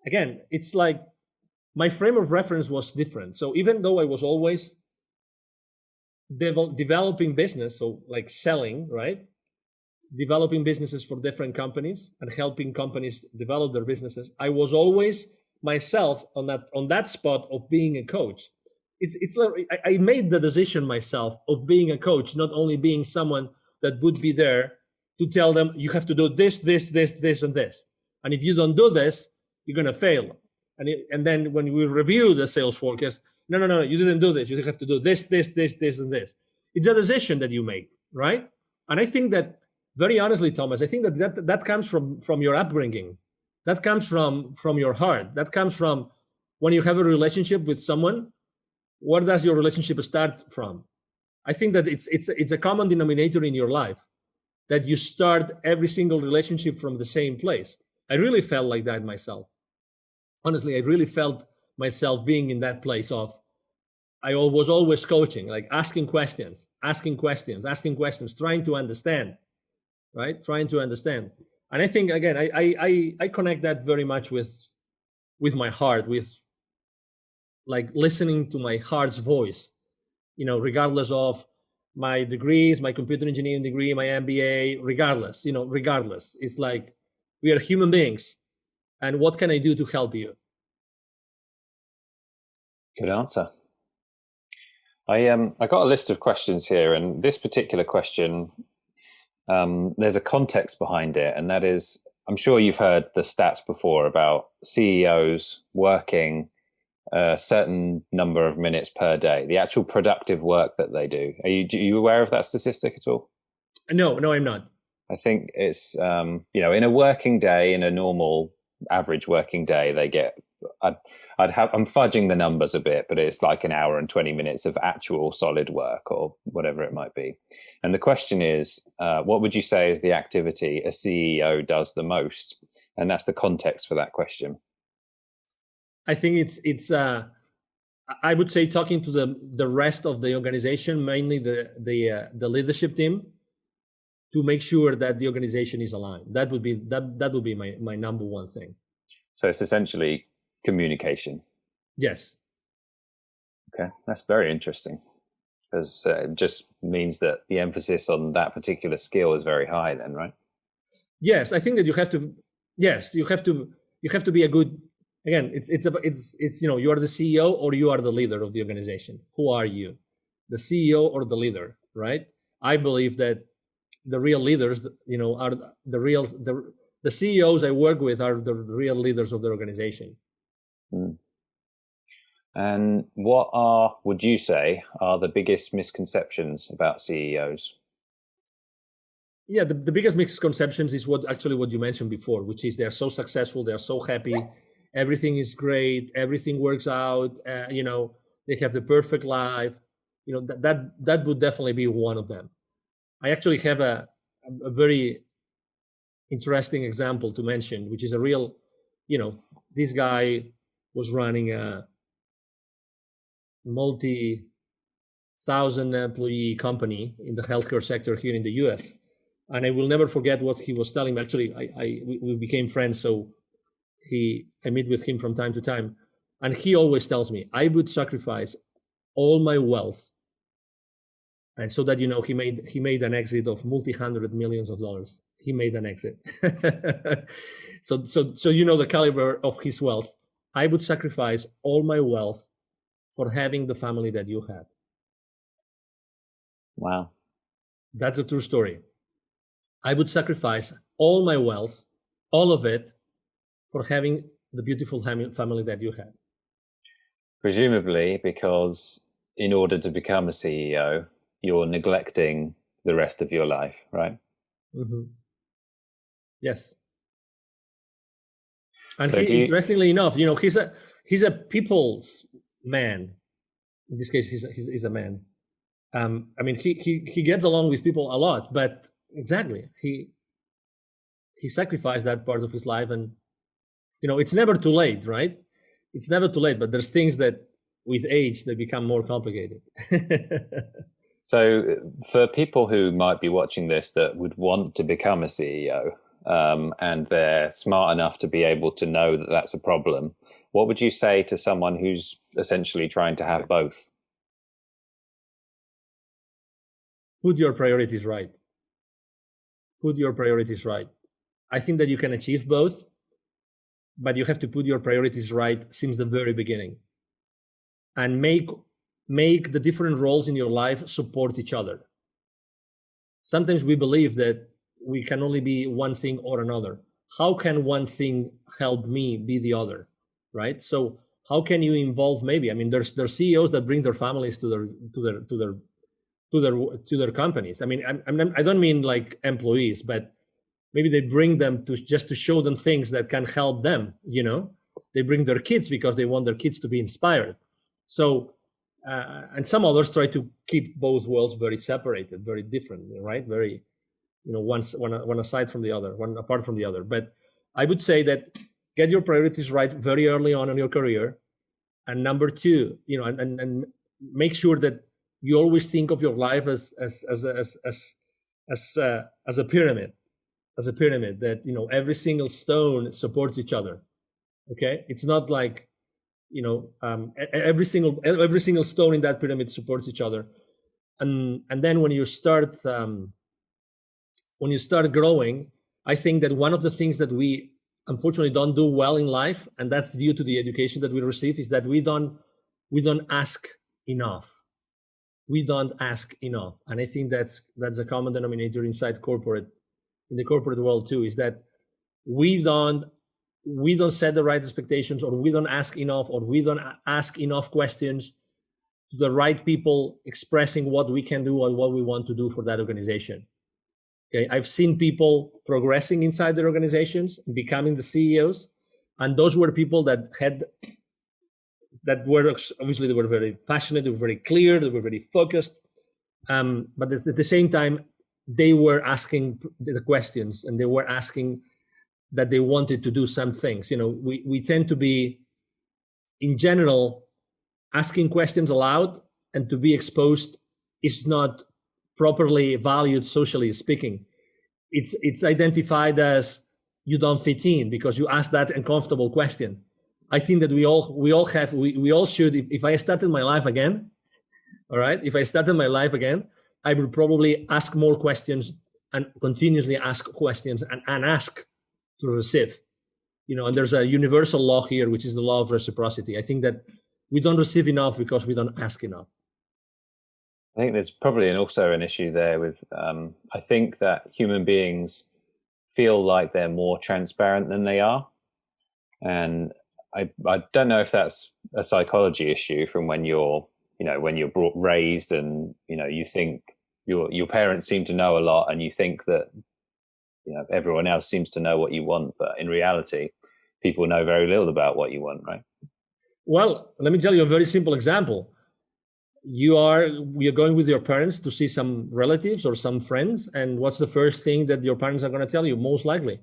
again, it's like my frame of reference was different. So even though I was always developing business, so like selling, right? Developing businesses for different companies and helping companies develop their businesses, I was always myself on that spot of being a coach. It's like I made the decision myself of being a coach, not only being someone that would be there to tell them you have to do this, this, this, this, and this. And if you don't do this, you're going to fail. And then when we review the sales forecast, no, you didn't do this. You have to do this, this, this, this, and this. It's a decision that you make, right? And I think that, very honestly, Thomas, I think that comes from your upbringing. That comes from your heart. That comes from when you have a relationship with someone. Where does your relationship start from? I think that it's a common denominator in your life, that you start every single relationship from the same place. I really felt like that myself. Honestly, I really felt myself being in that place of, I was always coaching, like asking questions, trying to understand, right? Trying to understand. And I think, again, I connect that very much with my heart, with like listening to my heart's voice, regardless of my degrees, my computer engineering degree, my MBA, regardless. It's like we are human beings. And what can I do to help you? Good answer. I got a list of questions here, and this particular question, there's a context behind it, and that is, I'm sure you've heard the stats before about CEOs working a certain number of minutes per day, the actual productive work that they do. Are you aware of that statistic at all? No, I'm not. I think it's, in a working day, in a normal average working day, they get, I'm fudging the numbers a bit, but it's like an hour and 20 minutes of actual solid work or whatever it might be. And the question is, what would you say is the activity a CEO does the most? And that's the context for that question. I think it's I would say talking to the rest of the organization, mainly the leadership team, to make sure that the organization is aligned. That would be my number one thing. So it's essentially communication. Yes. Okay, that's very interesting, because it just means that the emphasis on that particular skill is very high then, right? Yes, I think that you have to be a good, again, it's you are the CEO or you are the leader of the organization. Who are you? The CEO or the leader, right? I believe that the real leaders, are the CEOs I work with are the real leaders of the organization. And what are, would you say, are the biggest misconceptions about CEOs? Yeah, the biggest misconceptions is what you mentioned before, which is they're so successful, they're so happy, everything is great, everything works out, they have the perfect life. That would definitely be one of them. I actually have a very interesting example to mention, which is a real, this guy was running a multi-thousand employee company in the healthcare sector here in the US. And I will never forget what he was telling me. Actually, we became friends, so I meet with him from time to time, and he always tells me I would sacrifice all my wealth, and so that he made an exit of multi-hundred millions of dollars. He made an exit. So the caliber of his wealth. I would sacrifice all my wealth for having the family that you had. Wow. That's a true story. I would sacrifice all my wealth, all of it, for having the beautiful family that you had. Presumably because in order to become a CEO, you're neglecting the rest of your life, right? Mm-hmm. Yes. And So do you, interestingly enough, he's a people's man. In this case, he's a man. I mean, he gets along with people a lot, but exactly, he sacrificed that part of his life, and it's never too late, right? It's never too late, but there's things that with age they become more complicated. so for people who might be watching this that would want to become a CEO, and they're smart enough to be able to know that that's a problem, what would you say to someone who's essentially trying to have both? Put your priorities right. Put your priorities right. I think that you can achieve both, but you have to put your priorities right since the very beginning, and make the different roles in your life support each other. Sometimes we believe that we can only be one thing or another. How can one thing help me be the other, right? So how can you involve, maybe, I mean, there's CEOs that bring their families to their companies. I mean, I don't mean like employees, but maybe they bring them just to show them things that can help them. They bring their kids because they want their kids to be inspired. So and some others try to keep both worlds very separated, very different, right? Very, one aside from the other, one apart from the other. But I would say that get your priorities right very early on in your career, and number two, and make sure that you always think of your life as a pyramid, that every single stone supports each other. Okay, it's not like every single stone in that pyramid supports each other, and then when you start growing, I think that one of the things that we unfortunately don't do well in life, and that's due to the education that we receive, is that we don't ask enough. We don't ask enough, and I think that's a common denominator inside in the corporate world too, is that we don't set the right expectations, or we don't ask enough, or we don't ask enough questions to the right people expressing what we can do and what we want to do for that organization. Okay, I've seen people progressing inside their organizations and becoming the CEOs, and those were people that were obviously, they were very passionate, they were very clear, they were very focused, but at the same time they were asking the questions, and they were asking that they wanted to do some things. We tend to be, in general, asking questions aloud and to be exposed is not properly valued, socially speaking. It's identified as you don't fit in because you ask that uncomfortable question. I think that we all should. If I started my life again, all right, if I started my life again, I would probably ask more questions and continuously ask questions and ask to receive. And there's a universal law here, which is the law of reciprocity. I think that we don't receive enough because we don't ask enough. I think there's probably also an issue there with, I think that human beings feel like they're more transparent than they are. And I don't know if that's a psychology issue from when you're, when you're brought raised, and you think your parents seem to know a lot, and you think that everyone else seems to know what you want, but in reality, people know very little about what you want, right? Well, let me tell you a very simple example. You're going with your parents to see some relatives or some friends, and what's the first thing that your parents are going to tell you? Most likely,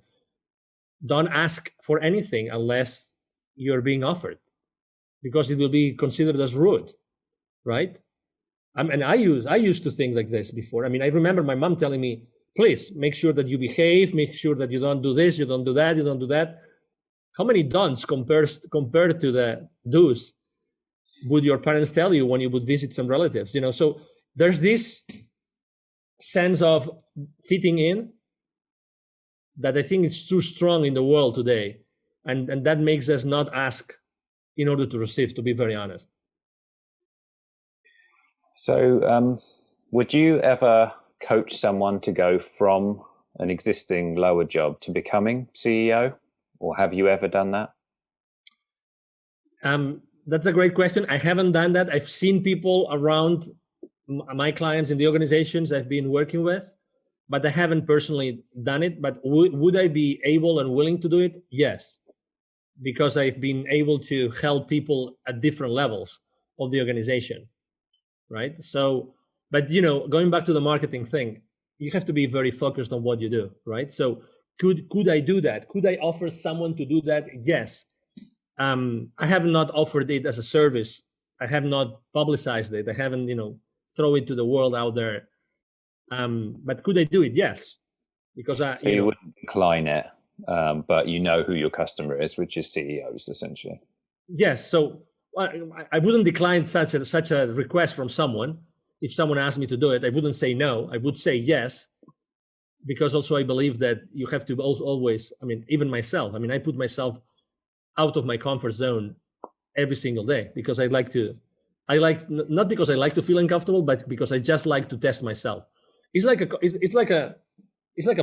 don't ask for anything unless you're being offered, because it will be considered as rude, right? And I used to think like this before. I mean, I remember my mom telling me, please make sure that you behave, make sure that you don't do this, you don't do that, you don't do that. How many don'ts compared to the do's would your parents tell you when you would visit some relatives? So there's this sense of fitting in that I think is too strong in the world today, and that makes us not ask in order to receive, to be very honest. So, would you ever coach someone to go from an existing lower job to becoming CEO, or have you ever done that? That's a great question. I haven't done that. I've seen people around my clients in the organizations I've been working with, but I haven't personally done it. But would I be able and willing to do it? Yes, because I've been able to help people at different levels of the organization, right? So, but going back to the marketing thing, you have to be very focused on what you do, right? So, could I do that? Could I offer someone to do that? Yes. I have not offered it as a service. I have not publicized it. I haven't, throw it to the world out there. But could I do it? Yes, because So you wouldn't decline it, but you know who your customer is, which is CEOs essentially. Yes. So I wouldn't decline such a request from someone. If someone asked me to do it, I wouldn't say no. I would say yes, because also I believe that you have to always. I mean, even myself. I mean, I put myself out of my comfort zone every single day because I like not because I like to feel uncomfortable, but because I just like to test myself. It's like a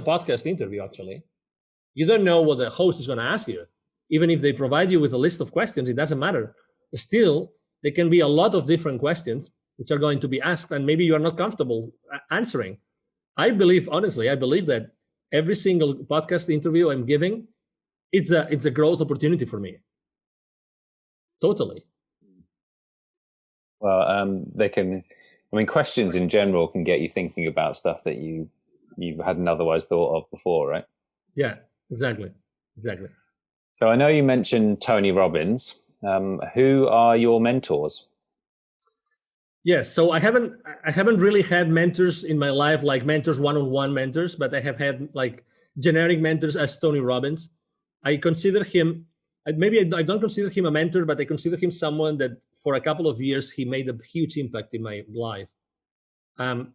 podcast interview. Actually, you don't know what the host is going to ask you. Even if they provide you with a list of questions, it doesn't matter. Still, there can be a lot of different questions which are going to be asked, and maybe you are not comfortable answering. Honestly, I believe that every single podcast interview I'm giving, it's a growth opportunity for me. Totally. Well, they can. I mean, questions in general can get you thinking about stuff that you hadn't otherwise thought of before, right? Yeah, exactly. So I know you mentioned Tony Robbins. Who are your mentors? Yes, so I haven't really had mentors in my life, like mentors, one-on-one mentors, but I have had like generic mentors as Tony Robbins. I consider him, maybe I don't consider him a mentor, but I consider him someone that for a couple of years he made a huge impact in my life.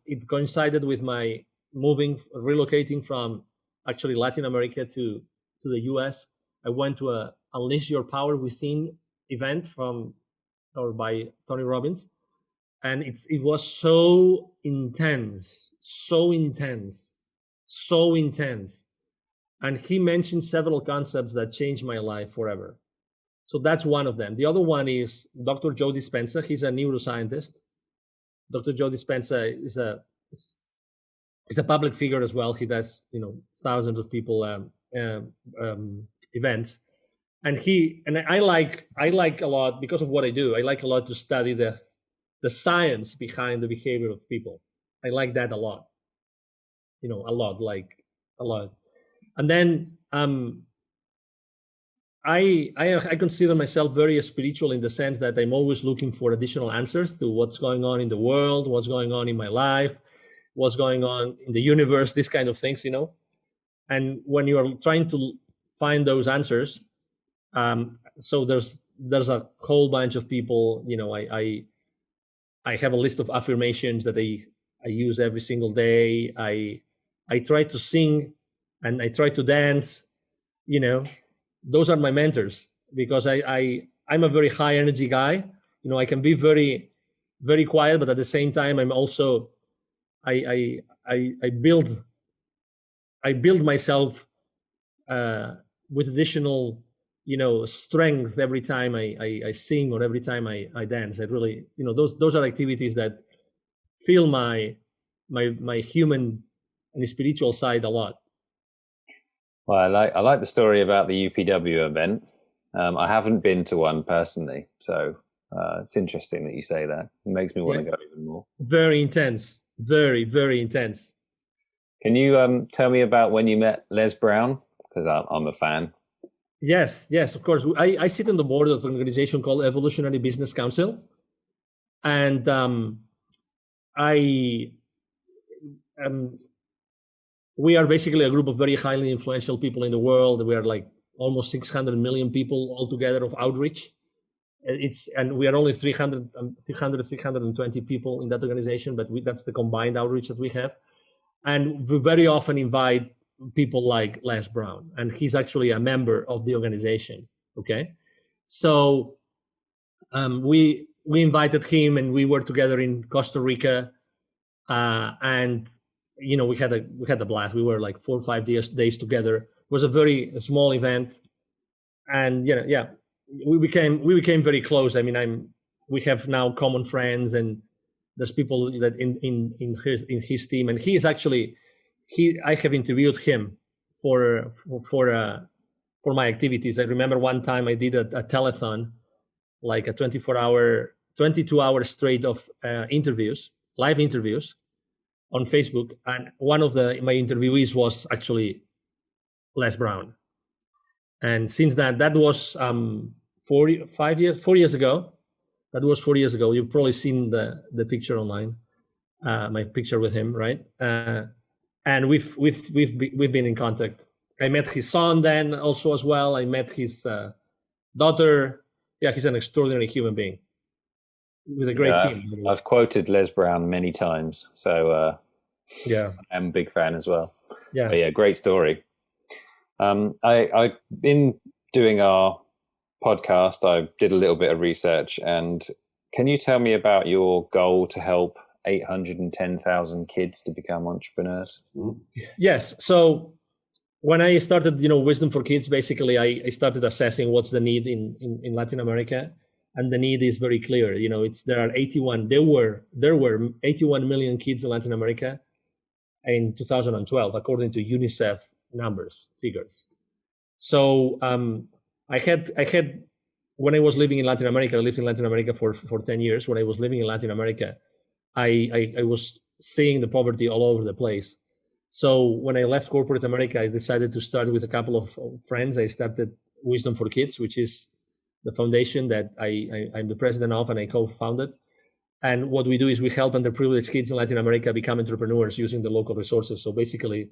It coincided with my relocating from actually Latin America to the US. I went to a Unleash Your Power Within event by Tony Robbins, and it was so intense, so intense. And he mentioned several concepts that changed my life forever. So that's one of them. The other one is Dr. Joe Dispenza. He's a neuroscientist. Dr. Joe Dispenza is a public figure as well. He does thousands of people events, and I like a lot because of what I do. I like a lot to study the science behind the behavior of people. I like that a lot. A lot. And then I consider myself very spiritual in the sense that I'm always looking for additional answers to what's going on in the world, what's going on in my life, what's going on in the universe, these kind of things. And when you are trying to find those answers, so there's a whole bunch of people. I have a list of affirmations that I use every single day. I try to sing and I try to dance. Those are my mentors because I'm a very high energy guy. I can be very, very quiet, but at the same time, I'm also I build myself with additional strength every time I sing or every time I dance. I really, those are activities that feel my human and spiritual side a lot. Well, I like the story about the UPW event. I haven't been to one personally, so it's interesting that you say that. It makes me want Yeah, to go even more. very intense, very, very intense. Can you tell me about when you met Les Brown? Because I'm a fan. Yes, of course. I sit on the board of an organization called Evolutionary Business Council, and I we are basically a group of very highly influential people in the world. We are like almost 600 million people altogether of outreach. And we are only 320 people in that organization, but that's the combined outreach that we have. And we very often invite people like Les Brown, and he's actually a member of the organization. Okay, so we invited him, and we were together in Costa Rica, and we had a blast. We were like 4 or 5 days together. It was a very small event, and we became very close. I mean, we have now common friends, and there's people that in his team, and he is actually I have interviewed him for my activities. I remember one time I did a telethon, like a 22 hour straight of live interviews on Facebook, and one of my interviewees was actually Les Brown. And since that was 4 years ago. That was 4 years ago. You've probably seen the picture online, my picture with him, right? And we've been in contact. I met his son then also as well. I met his daughter. Yeah, he's an extraordinary human being with a great team. I've quoted Les Brown many times, so yeah, I'm a big fan as well. Yeah, but yeah, great story. I've been doing our podcast. I did a little bit of research, and can you tell me about your goal to help 810,000 kids to become entrepreneurs? Yes. So when I started, Wisdom for Kids, basically I started assessing what's the need in Latin America, and the need is very clear. There were 81 million kids in Latin America in 2012, according to UNICEF figures. So I had when I was living in Latin America, I lived in Latin America for 10 years. When I was living in Latin America, I was seeing the poverty all over the place. So when I left corporate America, I decided to start with a couple of friends. I started Wisdom for Kids, which is the foundation that I'm the president of, and I co-founded. And what we do is we help underprivileged kids in Latin America become entrepreneurs using the local resources. So basically,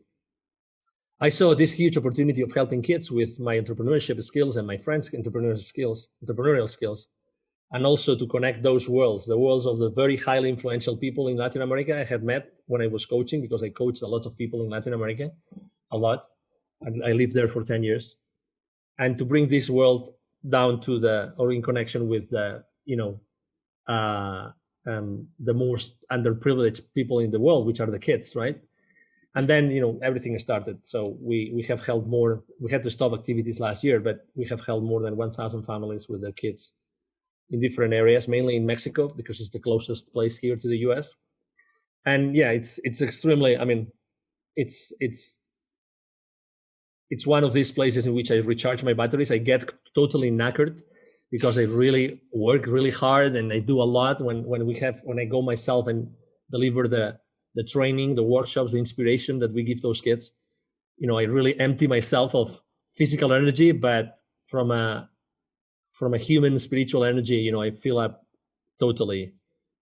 I saw this huge opportunity of helping kids with my entrepreneurship skills and my friends' entrepreneurial skills, and also to connect those worlds, the worlds of the very highly influential people in Latin America I had met when I was coaching, because I coached a lot of people in Latin America, a lot. I lived there for 10 years. And to bring this world down to or in connection with the most underprivileged people in the world, which are the kids, right? And then, everything started. So we have held more, we had to stop activities last year, but we have held more than 1,000 families with their kids in different areas, mainly in Mexico, because it's the closest place here to the US. And yeah, it's extremely, it's one of these places in which I recharge my batteries. I get totally knackered because I really work really hard, and I do a lot when I go myself and deliver the training, the workshops, the inspiration that we give those kids. I really empty myself of physical energy, but from a human spiritual energy, I fill up totally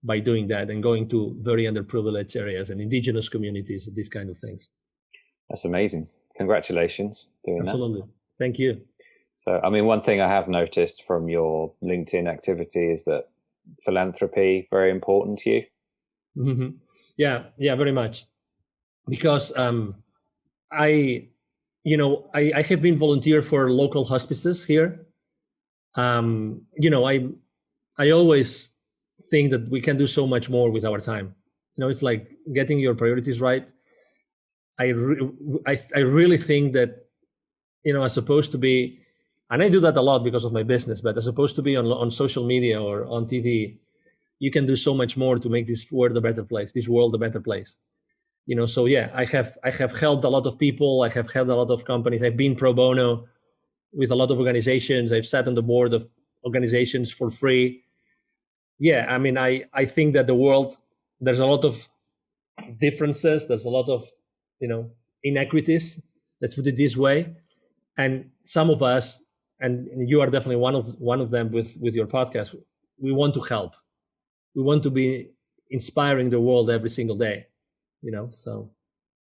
by doing that and going to very underprivileged areas and indigenous communities, these kind of things. That's amazing. Congratulations doing Absolutely. that. Thank you. So, one thing I have noticed from your LinkedIn activity is that philanthropy very important to you. Mm-hmm. Yeah, very much. Because I have been volunteer for local hospices here. I always think that we can do so much more with our time. It's like getting your priorities right. I really think that, as opposed to be And I do that a lot because of my business, but as opposed to be on social media or on TV, you can do so much more to make this world a better place, this world a better place. So yeah, I have helped a lot of people. I have helped a lot of companies. I've been pro bono with a lot of organizations. I've sat on the board of organizations for free. Yeah, I mean, I think that the world, there's a lot of differences. There's a lot of, inequities. Let's put it this way. And some of us, and you are definitely one of them with your podcast, we want to help. We want to be inspiring the world every single day. So.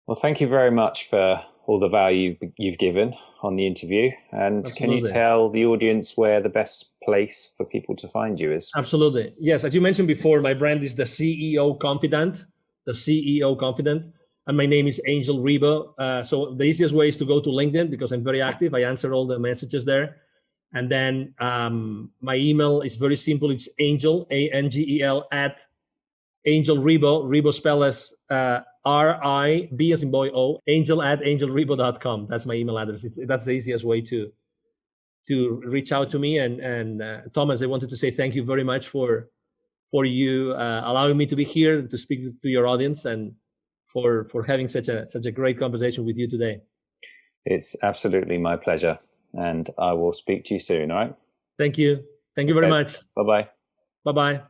Well, thank you very much for all the value you've given on the interview. And can you Absolutely. tell the audience where the best place for people to find you is? Absolutely. Yes. As you mentioned before, my brand is the CEO Confidant, the CEO Confidant. And my name is Angel Ribo. So the easiest way is to go to LinkedIn because I'm very active. I answer all the messages there. And then my email is very simple. It's Angel, ANGEL, at Angel Ribo. Ribo spell as RIB as in boy O, Angel at angelribo.com. That's my email address. That's the easiest way to reach out to me. And Thomas, I wanted to say thank you very much for you allowing me to be here to speak to your audience, and for having such a great conversation with you today. It's absolutely my pleasure, and I will speak to you soon. All right. Thank you. Thank you very much. Bye bye. Bye bye.